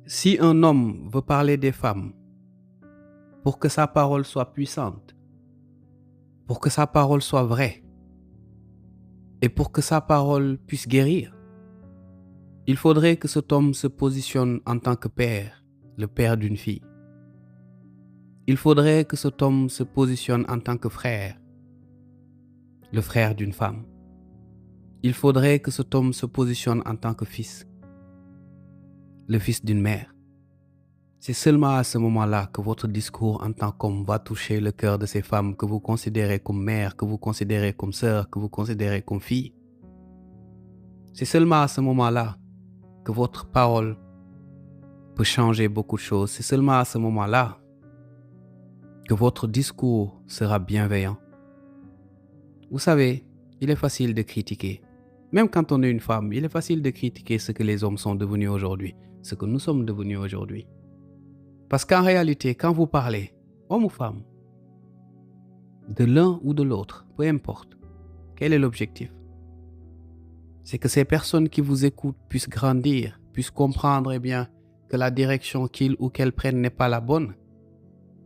Si un homme veut parler des femmes pour que sa parole soit puissante, pour que sa parole soit vraie et pour que sa parole puisse guérir, il faudrait que cet homme se positionne en tant que père, le père d'une fille. Il faudrait que cet homme se positionne en tant que frère, le frère d'une femme. Il faudrait que cet homme se positionne en tant que fils, le fils d'une mère. C'est seulement à ce moment-là que votre discours en tant qu'homme va toucher le cœur de ces femmes que vous considérez comme mères, que vous considérez comme sœurs, que vous considérez comme filles. C'est seulement à ce moment-là que votre parole peut changer beaucoup de choses. C'est seulement à ce moment-là que votre discours sera bienveillant. Vous savez, il est facile de critiquer. Même quand on est une femme, il est facile de critiquer ce que les hommes sont devenus aujourd'hui, ce que nous sommes devenus aujourd'hui. Parce qu'en réalité, quand vous parlez, homme ou femme, de l'un ou de l'autre, peu importe, quel est l'objectif? C'est que ces personnes qui vous écoutent puissent grandir, puissent comprendre que la direction qu'ils ou qu'elles prennent n'est pas la bonne.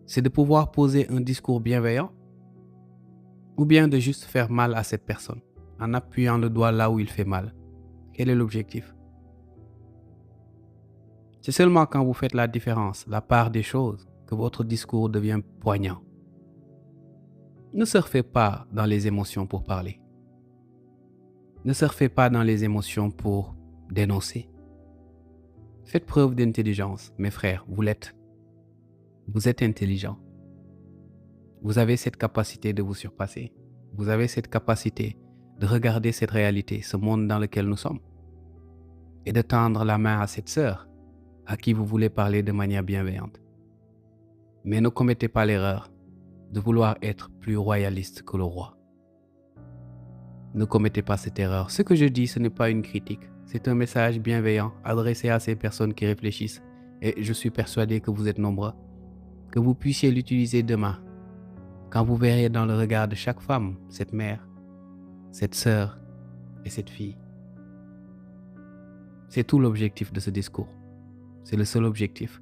C'est de pouvoir poser un discours bienveillant ou bien de juste faire mal à cette personne en appuyant le doigt là où il fait mal. Quel est l'objectif? C'est seulement quand vous faites la différence, la part des choses, que votre discours devient poignant. Ne surfez pas dans les émotions pour parler. Ne surfez pas dans les émotions pour dénoncer. Faites preuve d'intelligence, mes frères, vous l'êtes. Vous êtes intelligents. Vous avez cette capacité de vous surpasser. Vous avez cette capacité de regarder cette réalité, ce monde dans lequel nous sommes, et de tendre la main à cette sœur à qui vous voulez parler de manière bienveillante. Mais ne commettez pas l'erreur de vouloir être plus royaliste que le roi. Ne commettez pas cette erreur. Ce que je dis, ce n'est pas une critique. C'est un message bienveillant adressé à ces personnes qui réfléchissent. Et je suis persuadé que vous êtes nombreux. Que vous puissiez l'utiliser demain. Quand vous verrez dans le regard de chaque femme, cette mère, cette sœur et cette fille. C'est tout l'objectif de ce discours. C'est le seul objectif.